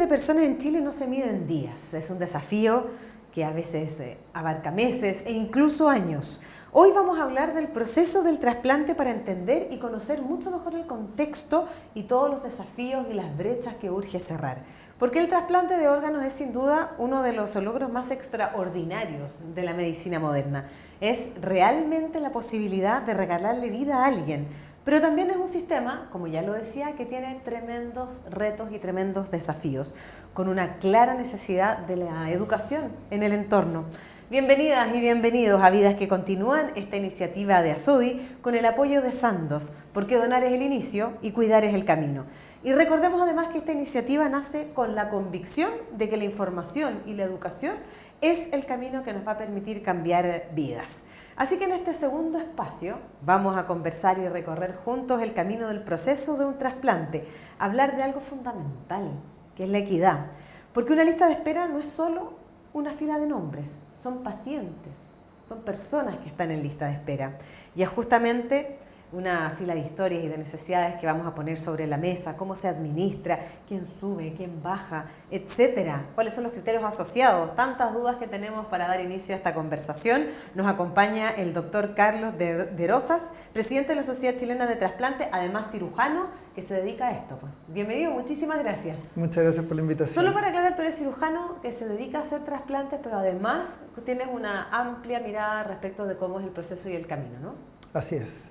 de personas en Chile no se mide en días. Es un desafío que a veces abarca meses e incluso años. Hoy vamos a hablar del proceso del trasplante para entender y conocer mucho mejor el contexto y todos los desafíos y las brechas que urge cerrar. Porque el trasplante de órganos es sin duda uno de los logros más extraordinarios de la medicina moderna. Es realmente la posibilidad de regalarle vida a alguien. Pero también es un sistema, como ya lo decía, que tiene tremendos retos y tremendos desafíos, con una clara necesidad de la educación en el entorno. Bienvenidas y bienvenidos a Vidas que Continúan, esta iniciativa de Azudi con el apoyo de Sandoz, porque donar es el inicio y cuidar es el camino. Y recordemos además que esta iniciativa nace con la convicción de que la información y la educación es el camino que nos va a permitir cambiar vidas. Así que en este segundo espacio vamos a conversar y recorrer juntos el camino del proceso de un trasplante, hablar de algo fundamental, que es la equidad. Porque una lista de espera no es solo una fila de nombres, son pacientes, son personas que están en lista de espera. Y es justamente una fila de historias y de necesidades que vamos a poner sobre la mesa, cómo se administra, quién sube, quién baja, etcétera. ¿Cuáles son los criterios asociados? Tantas dudas que tenemos para dar inicio a esta conversación. Nos acompaña el doctor Carlos de Rosas, presidente de la Sociedad Chilena de Trasplante, además cirujano, que se dedica a esto. Bienvenido, muchísimas gracias. Muchas gracias por la invitación. Solo para aclarar, tú eres cirujano que se dedica a hacer trasplantes, pero además tienes una amplia mirada respecto de cómo es el proceso y el camino, ¿no? Así es.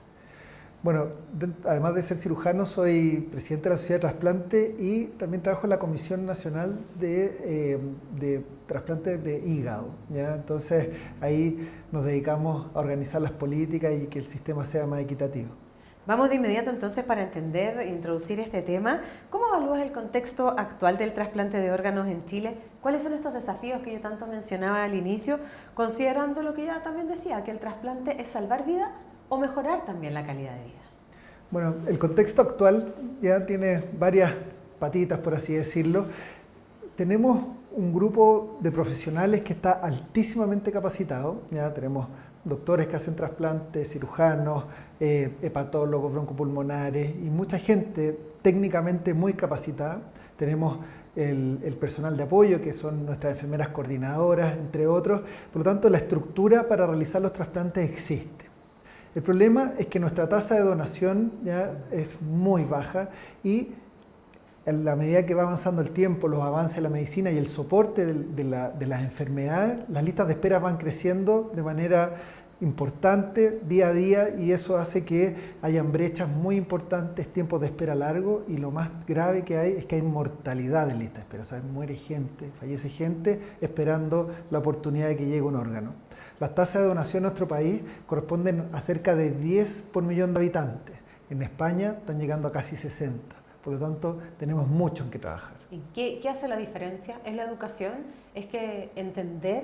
Bueno, además de ser cirujano, soy presidente de la Sociedad de Trasplante y también trabajo en la Comisión Nacional de Trasplante de Hígado, ¿ya? Entonces, ahí nos dedicamos a organizar las políticas y que el sistema sea más equitativo. Vamos de inmediato entonces para entender e introducir este tema. ¿Cómo evalúas el contexto actual del trasplante de órganos en Chile? ¿Cuáles son estos desafíos que yo tanto mencionaba al inicio, considerando lo que ya también decía, que el trasplante es salvar vida o mejorar también la calidad de vida? Bueno, el contexto actual ya tiene varias patitas, por así decirlo. Tenemos un grupo de profesionales que está altísimamente capacitado. Ya tenemos doctores que hacen trasplantes, cirujanos, hepatólogos, broncopulmonares y mucha gente técnicamente muy capacitada. Tenemos el personal de apoyo, que son nuestras enfermeras coordinadoras, entre otros. Por lo tanto, la estructura para realizar los trasplantes existe. El problema es que nuestra tasa de donación ya es muy baja y en la medida que va avanzando el tiempo, los avances de la medicina y el soporte de las enfermedades, las listas de espera van creciendo de manera importante día a día y eso hace que hayan brechas muy importantes, tiempos de espera largos y lo más grave que hay es que hay mortalidad en lista de espera. O sea, muere gente, fallece gente esperando la oportunidad de que llegue un órgano. Las tasas de donación en nuestro país corresponden a cerca de 10 por millón de habitantes. En España están llegando a casi 60. Por lo tanto, tenemos mucho en que trabajar. ¿Y qué hace la diferencia? ¿Es la educación? ¿Es que entender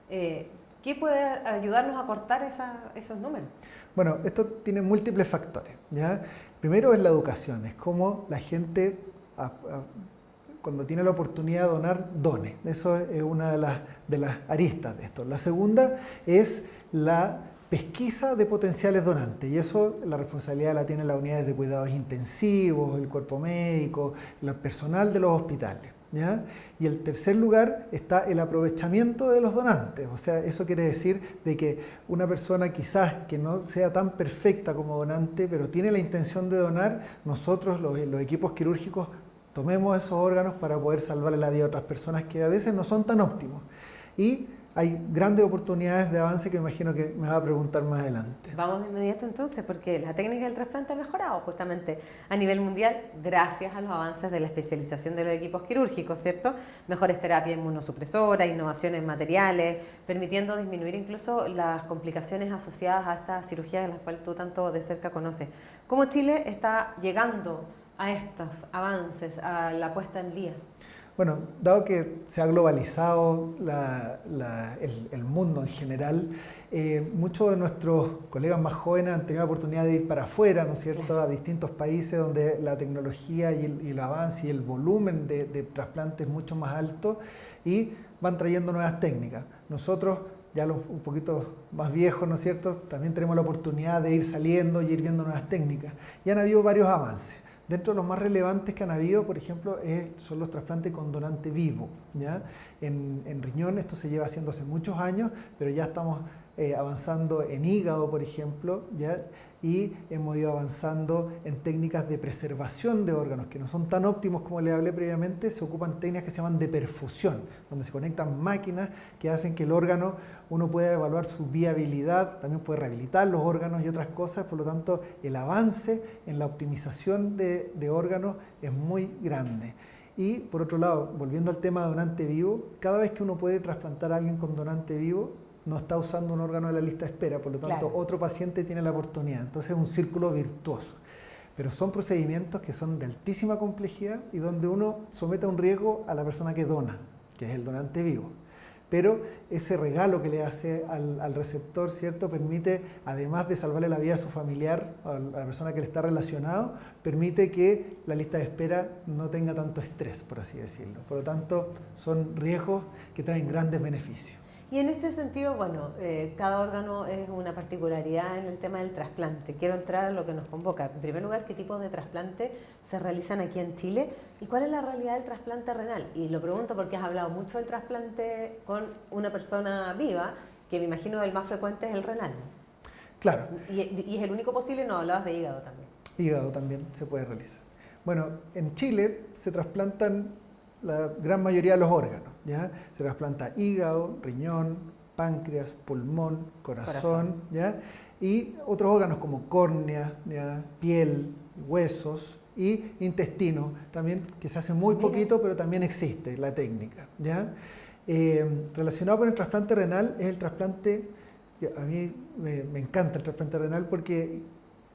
qué puede ayudarnos a cortar esos números? Bueno, esto tiene múltiples factores, ¿ya? Primero es la educación, es cómo la gente cuando tiene la oportunidad de donar, done. Eso es una de las aristas de esto. La segunda es la pesquisa de potenciales donantes y eso la responsabilidad la tienen las unidades de cuidados intensivos, el cuerpo médico, el personal de los hospitales, ¿ya? Y en tercer lugar está el aprovechamiento de los donantes, o sea, eso quiere decir de que una persona quizás que no sea tan perfecta como donante, pero tiene la intención de donar, nosotros los equipos quirúrgicos tomemos esos órganos para poder salvarle la vida a otras personas que a veces no son tan óptimos. Y hay grandes oportunidades de avance que me imagino que me va a preguntar más adelante. Vamos de inmediato entonces, porque la técnica del trasplante ha mejorado justamente a nivel mundial gracias a los avances de la especialización de los equipos quirúrgicos, ¿cierto? Mejores terapias inmunosupresoras, innovaciones en materiales, permitiendo disminuir incluso las complicaciones asociadas a estas cirugías en las cuales tú tanto de cerca conoces. ¿Cómo Chile está llegando a estos avances, a la puesta en día? Bueno, dado que se ha globalizado el mundo en general, muchos de nuestros colegas más jóvenes han tenido la oportunidad de ir para afuera, ¿no es cierto?, claro, a distintos países donde la tecnología y el avance y el volumen de trasplantes es mucho más alto y van trayendo nuevas técnicas. Nosotros, ya los un poquito más viejos, ¿no es cierto?, también tenemos la oportunidad de ir saliendo y ir viendo nuevas técnicas. Y han habido varios avances. Dentro de los más relevantes que han habido, por ejemplo, son los trasplantes con donante vivo, ¿ya? En riñón esto se lleva haciendo hace muchos años, pero ya estamos avanzando en hígado, por ejemplo, ¿ya? Y hemos ido avanzando en técnicas de preservación de órganos, que no son tan óptimos como les hablé previamente. Se ocupan técnicas que se llaman de perfusión, donde se conectan máquinas que hacen que el órgano, uno pueda evaluar su viabilidad, también puede rehabilitar los órganos y otras cosas. Por lo tanto, el avance en la optimización de órganos es muy grande. Y por otro lado, volviendo al tema de donante vivo, cada vez que uno puede trasplantar a alguien con donante vivo, no está usando un órgano de la lista de espera, por lo tanto otro paciente tiene la oportunidad. Entonces es un círculo virtuoso. Pero son procedimientos que son de altísima complejidad y donde uno somete a un riesgo a la persona que dona, que es el donante vivo. Pero ese regalo que le hace al receptor, ¿cierto?, permite, además de salvarle la vida a su familiar, a la persona que le está relacionado, permite que la lista de espera no tenga tanto estrés, por así decirlo. Por lo tanto, son riesgos que traen grandes beneficios. Y en este sentido, bueno, cada órgano es una particularidad en el tema del trasplante. Quiero entrar a lo que nos convoca. En primer lugar, ¿qué tipos de trasplante se realizan aquí en Chile? ¿Y cuál es la realidad del trasplante renal? Y lo pregunto porque has hablado mucho del trasplante con una persona viva, que me imagino el más frecuente es el renal. Claro. ¿Y es el único posible? No, hablabas de hígado también. Hígado también se puede realizar. Bueno, en Chile se trasplantan la gran mayoría de los órganos, ¿ya? Se trasplanta hígado, riñón, páncreas, pulmón, corazón, ¿ya? Y otros órganos como córnea, ¿ya?, piel, huesos y intestino, también, que se hace muy poquito, pero también existe la técnica, ¿ya? Relacionado con el trasplante renal es el trasplante, a mí me encanta el trasplante renal porque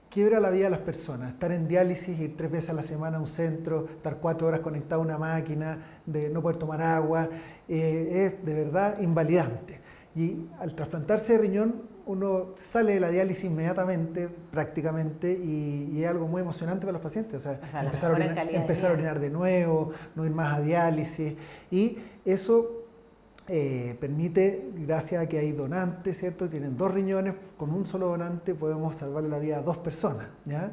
quiebra la vida de las personas. Estar en diálisis, ir 3 veces a la semana a un centro, estar 4 horas conectado a una máquina, de no poder tomar agua, es de verdad invalidante. Y al trasplantarse de riñón, uno sale de la diálisis inmediatamente, prácticamente, y es algo muy emocionante para los pacientes. O sea, empezar a orinar de nuevo, no ir más a diálisis, y eso permite, gracias a que hay donantes, ¿cierto? Tienen 2 riñones, con un solo donante podemos salvarle la vida a 2 personas, ¿ya?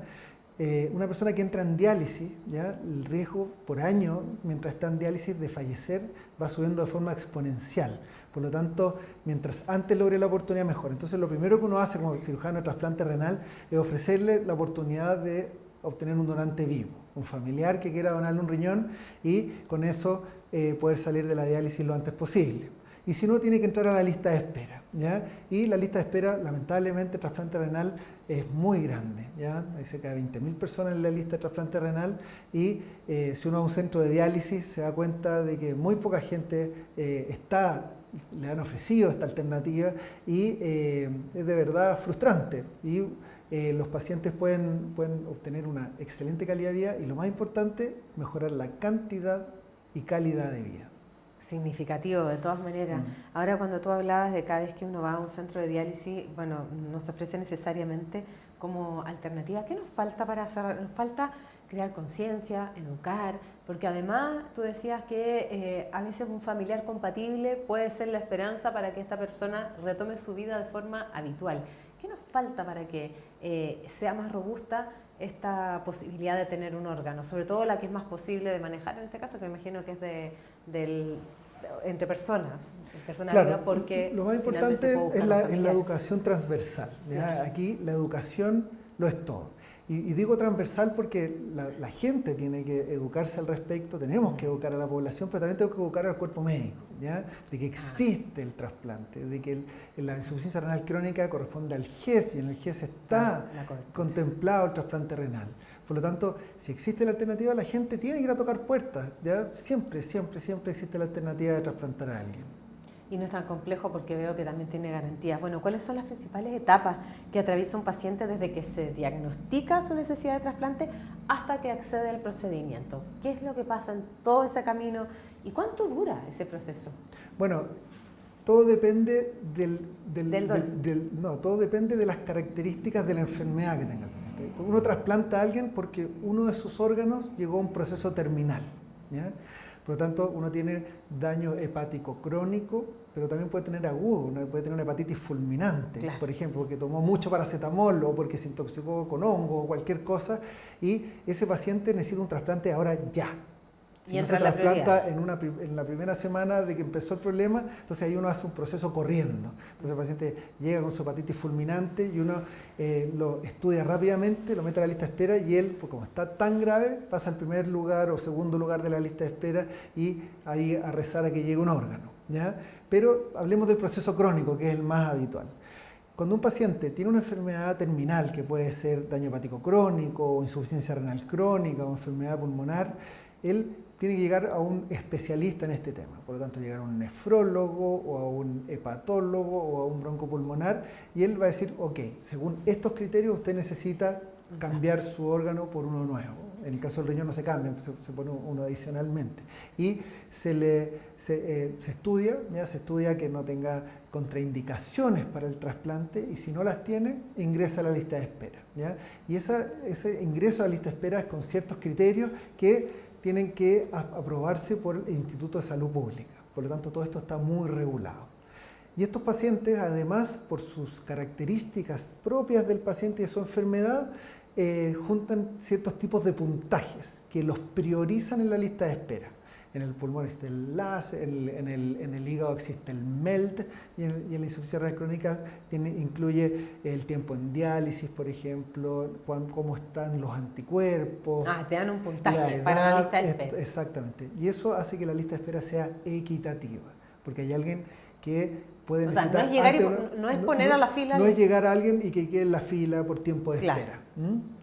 Una persona que entra en diálisis, ¿ya?, el riesgo por año, mientras está en diálisis, de fallecer va subiendo de forma exponencial. Por lo tanto, mientras antes logre la oportunidad, mejor. Entonces, lo primero que uno hace como cirujano de trasplante renal es ofrecerle la oportunidad de obtener un donante vivo, un familiar que quiera donarle un riñón, y con eso poder salir de la diálisis lo antes posible. Y si no, tiene que entrar a la lista de espera, ¿ya? Y la lista de espera, lamentablemente, el trasplante renal es muy grande, ¿ya? Hay cerca de 20.000 personas en la lista de trasplante renal, y si uno va a un centro de diálisis se da cuenta de que muy poca gente le han ofrecido esta alternativa, y es de verdad frustrante. Y los pacientes pueden obtener una excelente calidad de vida y, lo más importante, mejorar la cantidad y calidad de vida. Significativo, de todas maneras. Ahora, cuando tú hablabas de cada vez que uno va a un centro de diálisis, bueno, no se ofrece necesariamente como alternativa. ¿Qué nos falta para hacer? Nos falta crear conciencia, educar, porque además tú decías que a veces un familiar compatible puede ser la esperanza para que esta persona retome su vida de forma habitual. ¿Qué nos falta para que sea más robusta esta posibilidad de tener un órgano? Sobre todo la que es más posible de manejar en este caso, que me imagino que es entre personas Claro, vivas, porque lo más importante es la educación transversal, ¿ya? Claro. Aquí la educación lo es todo. Y digo transversal porque la gente tiene que educarse al respecto, tenemos que educar a la población, pero también tenemos que educar al cuerpo médico, ¿ya? De que existe el trasplante, de que la insuficiencia renal crónica corresponde al GES, y en el GES está contemplado el trasplante renal. Por lo tanto, si existe la alternativa, la gente tiene que ir a tocar puertas, ¿ya? Siempre existe la alternativa de trasplantar a alguien. Y no es tan complejo porque veo que también tiene garantías. Bueno, ¿cuáles son las principales etapas que atraviesa un paciente desde que se diagnostica su necesidad de trasplante hasta que accede al procedimiento? ¿Qué es lo que pasa en todo ese camino y cuánto dura ese proceso? Bueno, todo depende todo depende de las características de la enfermedad que tenga el paciente. Uno trasplanta a alguien porque uno de sus órganos llegó a un proceso terminal, ¿ya? Por lo tanto, uno tiene daño hepático crónico, pero también puede tener agudo, uno puede tener una hepatitis fulminante, claro, por ejemplo, porque tomó mucho paracetamol o porque se intoxicó con hongo o cualquier cosa, y ese paciente necesita un trasplante ahora ya. Si no se trasplanta en la primera semana de que empezó el problema, entonces ahí uno hace un proceso corriendo. Entonces el paciente llega con su hepatitis fulminante y uno lo estudia rápidamente, lo mete a la lista de espera y él, pues como está tan grave, pasa al primer lugar o segundo lugar de la lista de espera y ahí a rezar a que llegue un órgano, ¿ya? Pero hablemos del proceso crónico, que es el más habitual. Cuando un paciente tiene una enfermedad terminal, que puede ser daño hepático crónico o insuficiencia renal crónica o enfermedad pulmonar, él tiene que llegar a un especialista en este tema. Por lo tanto, llegar a un nefrólogo o a un hepatólogo o a un broncopulmonar y él va a decir, ok, según estos criterios usted necesita cambiar su órgano por uno nuevo. En el caso del riñón no se cambia, se pone uno adicionalmente. Y se estudia que no tenga contraindicaciones para el trasplante y si no las tiene, ingresa a la lista de espera, ¿ya? Y ese ingreso a la lista de espera es con ciertos criterios que tienen que aprobarse por el Instituto de Salud Pública. Por lo tanto, todo esto está muy regulado. Y estos pacientes, además, por sus características propias del paciente y de su enfermedad, juntan ciertos tipos de puntajes que los priorizan en la lista de espera. En el pulmón existe el LAS, en el hígado existe el MELT y en la insuficiencia renal crónica incluye el tiempo en diálisis, por ejemplo, cómo están los anticuerpos. Te dan un puntaje para la lista de espera. Exactamente. Y eso hace que la lista de espera sea equitativa, porque hay alguien que puede necesitar... no es llegar no es poner a la fila... No es llegar a alguien y que quede en la fila por tiempo de espera.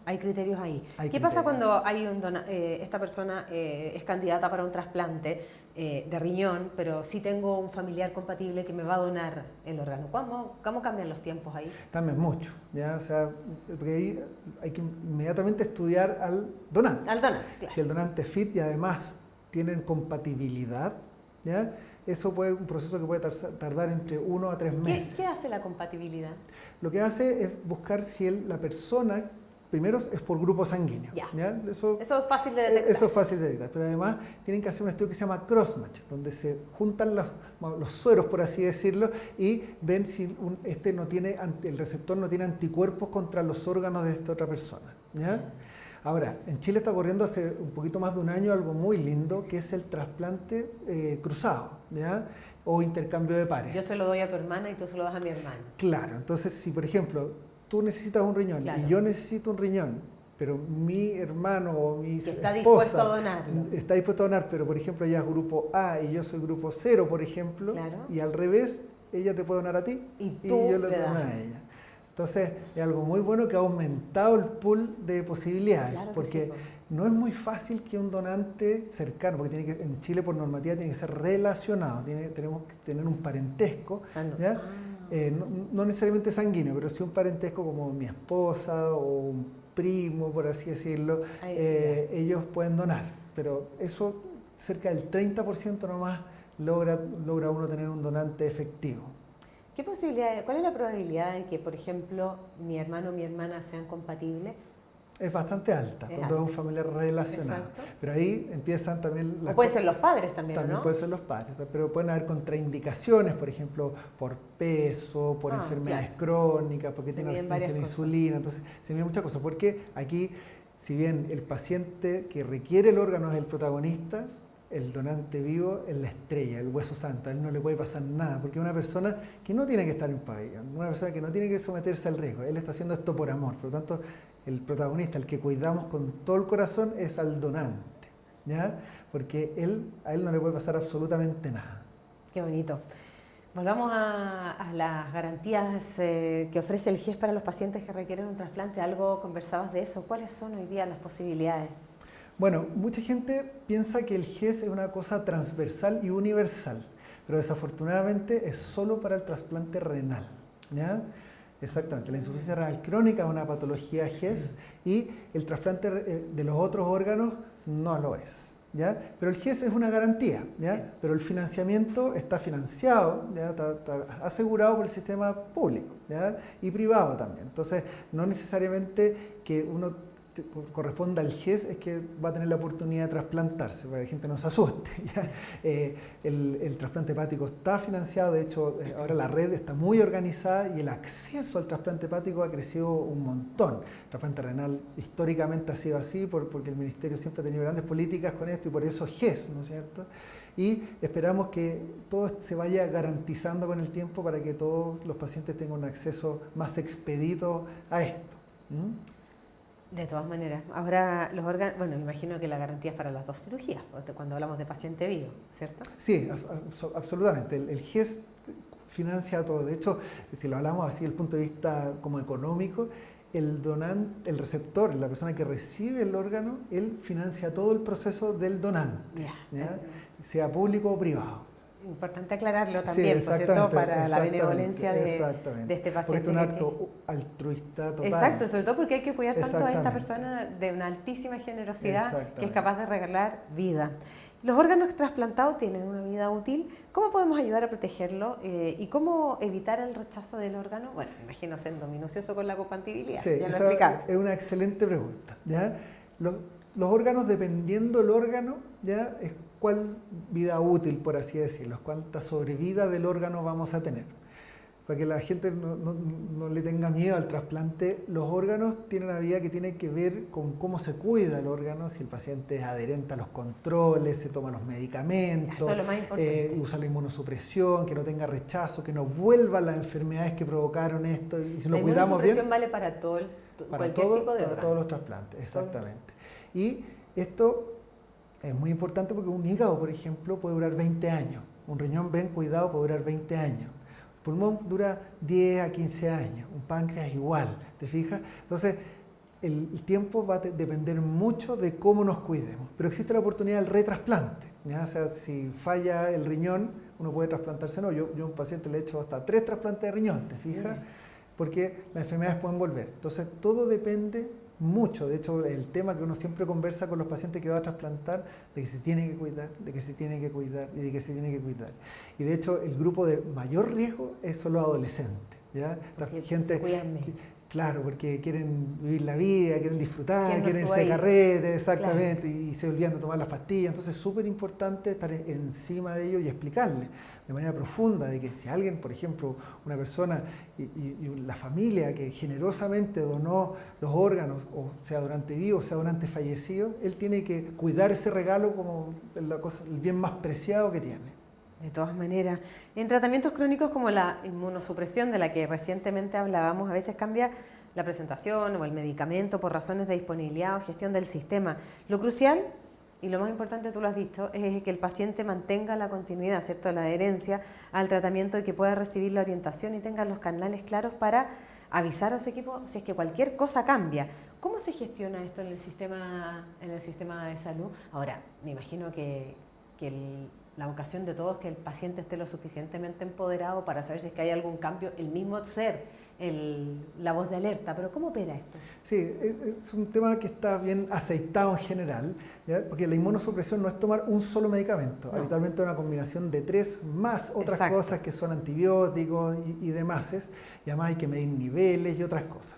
Hay criterios ahí. ¿Qué pasa cuando hay esta persona es candidata para un trasplante de riñón, pero sí tengo un familiar compatible que me va a donar el órgano? ¿Cómo cambian los tiempos ahí? Cambian mucho, ¿ya? O sea, porque ahí hay que inmediatamente estudiar al donante. Al donante, claro. Si el donante es fit y además tienen compatibilidad, ¿ya? Eso puede un proceso que puede tardar entre 1 a 3 meses. ¿Qué hace la compatibilidad? Lo que hace es buscar si la persona, primero es por grupo sanguíneo. ¿Ya? Eso es fácil de detectar. Eso es fácil de detectar, pero además tienen que hacer un estudio que se llama crossmatch, donde se juntan los sueros, por así decirlo, y ven si el receptor no tiene anticuerpos contra los órganos de esta otra persona, ¿ya? Ahora, en Chile está ocurriendo hace un poquito más de un año algo muy lindo, que es el trasplante cruzado, ¿ya? O intercambio de pares. Yo se lo doy a tu hermana y tú se lo das a mi hermano. Claro, entonces si por ejemplo tú necesitas un riñón y yo necesito un riñón, pero mi hermano o mi está esposa dispuesto a donarlo. Está dispuesto a donar, pero por ejemplo ella es grupo A y yo soy grupo 0, por ejemplo, y al revés, ella te puede donar a ti y yo le dono a ella. Entonces, es algo muy bueno que ha aumentado el pool de posibilidades, porque no es muy fácil que un donante cercano, porque en Chile por normativa tiene que ser relacionado, tenemos que tener un parentesco, ¿ya? No necesariamente sanguíneo, pero sí un parentesco como mi esposa o un primo, por así decirlo, ellos pueden donar, pero eso cerca del 30% nomás logra uno tener un donante efectivo. ¿Qué posibilidad, cuál es la probabilidad de que, por ejemplo, mi hermano o mi hermana sean compatibles? Es bastante alta, cuando es un familiar relacionado. Exacto. Pero ahí empiezan también... O pueden ser los padres también, también ¿no? Pueden ser los padres, pero pueden haber contraindicaciones, por ejemplo, por peso, por enfermedades crónicas, porque tienen resistencia a la insulina, entonces se miden muchas cosas. Porque aquí, si bien el paciente que requiere el órgano es el protagonista, el donante vivo es la estrella, el hueso santo, a él no le puede pasar nada, porque es una persona que no tiene que estar en un pabellón, una persona que no tiene que someterse al riesgo, él está haciendo esto por amor, por lo tanto, el protagonista, el que cuidamos con todo el corazón, es al donante, ¿ya? Porque a él no le puede pasar absolutamente nada. Qué bonito. Volvamos a las garantías que ofrece el GES para los pacientes que requieren un trasplante. Algo conversabas de eso. ¿Cuáles son hoy día las posibilidades? Bueno, mucha gente piensa que el GES es una cosa transversal y universal, pero desafortunadamente es solo para el trasplante renal, ¿ya? Exactamente, la insuficiencia renal crónica es una patología GES y el trasplante de los otros órganos no lo es, ¿ya? Pero el GES es una garantía, ¿ya? Sí. Pero el financiamiento está financiado, ¿ya? Está asegurado por el sistema público, ¿ya? Y privado también. Entonces, no necesariamente que uno corresponda al GES es que va a tener la oportunidad de trasplantarse, para que la gente no se asuste. ¿Ya? El trasplante hepático está financiado, de hecho ahora la red está muy organizada y el acceso al trasplante hepático ha crecido un montón. El trasplante renal históricamente ha sido así porque el Ministerio siempre ha tenido grandes políticas con esto y por eso GES, ¿no es cierto? Y esperamos que todo se vaya garantizando con el tiempo para que todos los pacientes tengan un acceso más expedito a esto. De todas maneras, ahora los órganos, bueno, me imagino que la garantía es para las dos cirugías, cuando hablamos de paciente vivo, ¿cierto? Sí, absolutamente. El GES financia todo. De hecho, si lo hablamos así desde el punto de vista como económico, el donante, el receptor, la persona que recibe el órgano, él financia todo el proceso del donante, ¿ya? Sea público o privado. Importante aclararlo también, sí, ¿cierto? Para la benevolencia de este paciente. Porque es un acto altruista total. Exacto, sobre todo porque hay que cuidar tanto a esta persona de una altísima generosidad que es capaz de regalar vida. Los órganos trasplantados tienen una vida útil. ¿Cómo podemos ayudar a protegerlo y cómo evitar el rechazo del órgano? Bueno, me imagino siendo minucioso con la compatibilidad, sí, ya lo explicaba. Es una excelente pregunta, ¿ya? Los órganos, dependiendo del órgano, ¿ya? Es cuál vida útil, por así decirlo, cuánta sobrevida del órgano vamos a tener. Para que la gente no le tenga miedo al trasplante, los órganos tienen una vida que tiene que ver con cómo se cuida el órgano, si el paciente es adherente a los controles, se toma los medicamentos, eso es lo más importante. usa la inmunosupresión, que no tenga rechazo, que no vuelvan las enfermedades que provocaron esto, y si lo cuidamos bien. La inmunosupresión vale para todo cualquier tipo de órgano. Para todos los trasplantes, exactamente. Y esto es muy importante porque un hígado, por ejemplo, puede durar 20 años. Un riñón bien cuidado puede durar 20 años. El pulmón dura 10 a 15 años. Un páncreas igual, ¿te fijas? Entonces, el tiempo va a depender mucho de cómo nos cuidemos. Pero existe la oportunidad del retrasplante, ¿ya? O sea, si falla el riñón, uno puede trasplantarse. No, yo a un paciente le he hecho hasta 3 trasplantes de riñón, ¿te fijas? Porque las enfermedades pueden volver. Entonces, todo depende mucho. De hecho, el tema que uno siempre conversa con los pacientes que va a trasplantar, de que se tiene que cuidar, de que se tiene que cuidar y de que se tiene que cuidar. Y de hecho, el grupo de mayor riesgo son los adolescentes, ¿ya? La gente claro, porque quieren vivir la vida, quieren disfrutar, quieren irse de carrete, exactamente, claro. Y se olvidan de tomar las pastillas. Entonces es súper importante estar encima de ellos y explicarles de manera profunda de que si alguien, por ejemplo, una persona y la familia que generosamente donó los órganos, o sea durante vivo, o sea durante fallecido, él tiene que cuidar ese regalo como el bien más preciado que tiene. De todas maneras, en tratamientos crónicos como la inmunosupresión de la que recientemente hablábamos, a veces cambia la presentación o el medicamento por razones de disponibilidad o gestión del sistema. Lo crucial, y lo más importante tú lo has dicho, es que el paciente mantenga la continuidad, ¿cierto?, la adherencia al tratamiento y que pueda recibir la orientación y tenga los canales claros para avisar a su equipo si es que cualquier cosa cambia. ¿Cómo se gestiona esto en el sistema de salud? Ahora, me imagino que la vocación de todos es que el paciente esté lo suficientemente empoderado para saber si es que hay algún cambio, el mismo ser la voz de alerta, pero ¿cómo opera esto? Sí, es un tema que está bien aceitado en general, ¿ya? Porque la inmunosupresión no es tomar un solo medicamento, no. Habitualmente es una combinación de 3 más otras Exacto. cosas que son antibióticos y demás, y además hay que medir niveles y otras cosas.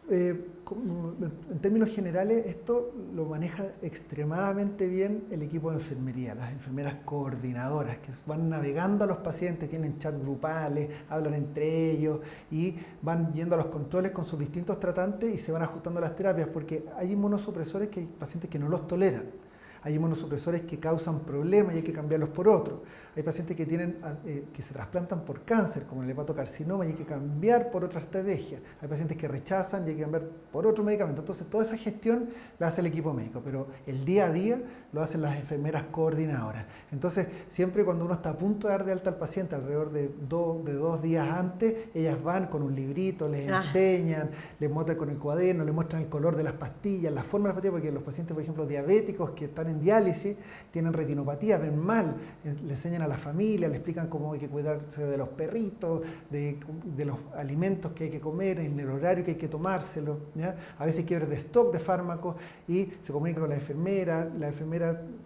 En términos generales, esto lo maneja extremadamente bien el equipo de enfermería, las enfermeras coordinadoras que van navegando a los pacientes, tienen chat grupales, hablan entre ellos y van yendo a los controles con sus distintos tratantes y se van ajustando las terapias, porque hay inmunosupresores que hay pacientes que no los toleran. Hay inmunosupresores que causan problemas y hay que cambiarlos por otros. Hay pacientes que que se trasplantan por cáncer, como el hepatocarcinoma, y hay que cambiar por otra estrategia. Hay pacientes que rechazan y hay que cambiar por otro medicamento. Entonces, toda esa gestión la hace el equipo médico, pero el día a día lo hacen las enfermeras coordinadoras. Entonces, siempre cuando uno está a punto de dar de alta al paciente, alrededor de 2 días antes, ellas van con un librito, les enseñan, les muestran con el cuaderno, les muestran el color de las pastillas, la forma de las pastillas, porque los pacientes, por ejemplo, diabéticos que están en diálisis, tienen retinopatía, ven mal, le enseñan a la familia, le explican cómo hay que cuidarse de los perritos, de los alimentos que hay que comer, en el horario que hay que tomárselo, ¿ya? A veces hay que ver de stock de fármacos y se comunica con la enfermera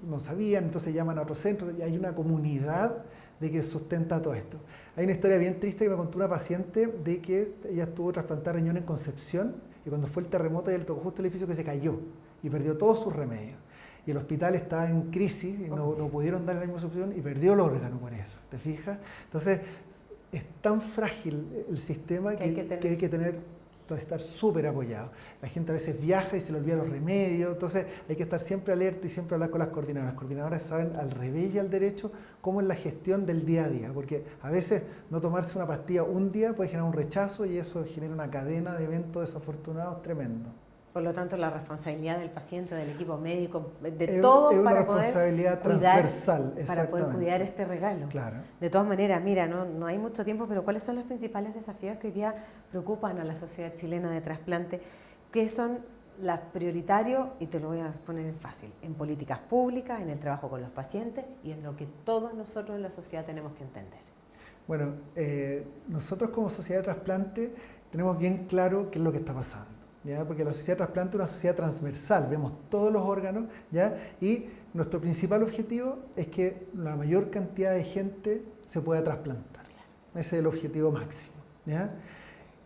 no sabían, entonces llaman a otro centro y hay una comunidad de que sustenta todo esto. Hay una historia bien triste que me contó una paciente de que ella estuvo trasplantada de riñón en Concepción y cuando fue el terremoto ella le tocó justo el edificio que se cayó y perdió todos sus remedios. Y el hospital estaba en crisis y no pudieron darle la misma solución y perdió el órgano por eso, ¿te fijas? Entonces, es tan frágil el sistema que hay que estar súper apoyado. La gente a veces viaja y se le olvida los remedios, entonces hay que estar siempre alerta y siempre hablar con las coordinadoras. Las coordinadoras saben al revés y al derecho cómo es la gestión del día a día, porque a veces no tomarse una pastilla un día puede generar un rechazo y eso genera una cadena de eventos desafortunados tremendo. Por lo tanto, la responsabilidad del paciente, del equipo médico, de todo es una para responsabilidad poder transversal, cuidar, para poder cuidar este regalo. Claro. De todas maneras, mira, no hay mucho tiempo, pero ¿cuáles son los principales desafíos que hoy día preocupan a la sociedad chilena de trasplante? ¿Qué son los prioritarios? Y te lo voy a poner en fácil, en políticas públicas, en el trabajo con los pacientes y en lo que todos nosotros en la sociedad tenemos que entender. Bueno, nosotros como sociedad de trasplante tenemos bien claro qué es lo que está pasando. ¿Ya? Porque la sociedad de trasplante es una sociedad transversal, vemos todos los órganos, ¿ya? Y nuestro principal objetivo es que la mayor cantidad de gente se pueda trasplantar. Ese es el objetivo máximo, ¿ya?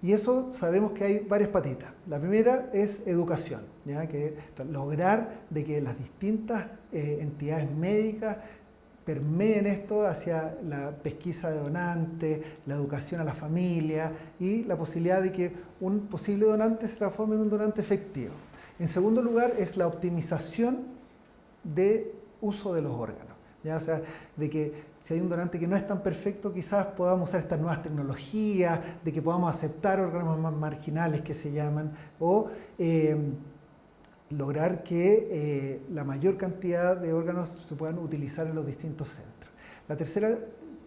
Y eso sabemos que hay varias patitas. La primera es educación, ¿ya? Que lograr de que las distintas entidades médicas permeen esto hacia la pesquisa de donantes, la educación a la familia y la posibilidad de que un posible donante se transforme en un donante efectivo. En segundo lugar es la optimización de uso de los órganos, ¿ya? O sea, de que si hay un donante que no es tan perfecto, quizás podamos usar estas nuevas tecnologías, de que podamos aceptar órganos más marginales que se llaman, o lograr que la mayor cantidad de órganos se puedan utilizar en los distintos centros. La tercera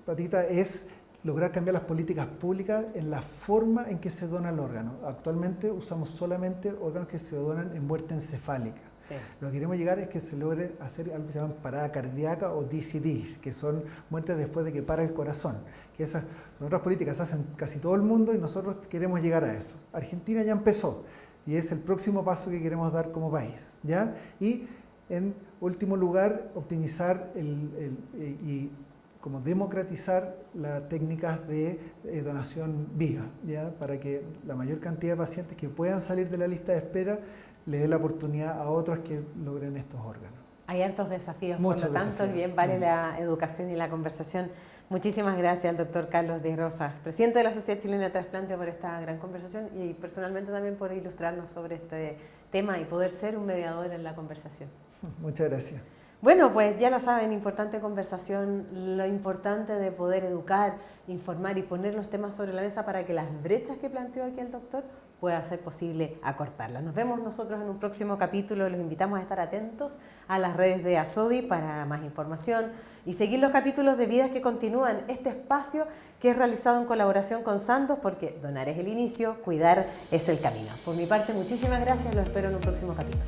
patita es lograr cambiar las políticas públicas en la forma en que se dona el órgano. Actualmente usamos solamente órganos que se donan en muerte encefálica. Sí. Lo que queremos llegar es que se logre hacer algo que se llama parada cardíaca o DCDs, que son muertes después de que para el corazón. Que esas son otras políticas, se hacen casi todo el mundo y nosotros queremos llegar a eso. Argentina ya empezó. Y es el próximo paso que queremos dar como país, ¿ya? Y en último lugar, optimizar y como democratizar las técnicas de donación viva, ¿ya? Para que la mayor cantidad de pacientes que puedan salir de la lista de espera le dé la oportunidad a otros que logren estos órganos. Hay hartos desafíos, Muchos por lo tanto, desafíos. bien vale la educación y la conversación. Muchísimas gracias al doctor Carlos de Rosas, presidente de la Sociedad Chilena de Trasplante, por esta gran conversación y personalmente también por ilustrarnos sobre este tema y poder ser un mediador en la conversación. Muchas gracias. Bueno, pues ya lo saben, importante conversación, lo importante de poder educar, informar y poner los temas sobre la mesa para que las brechas que planteó aquí el doctor pueda ser posible acortarlas. Nos vemos nosotros en un próximo capítulo, los invitamos a estar atentos a las redes de ASODI para más información y seguir los capítulos de Vidas que Continúan, este espacio que es realizado en colaboración con Sandoz, porque donar es el inicio, cuidar es el camino. Por mi parte, muchísimas gracias, los espero en un próximo capítulo.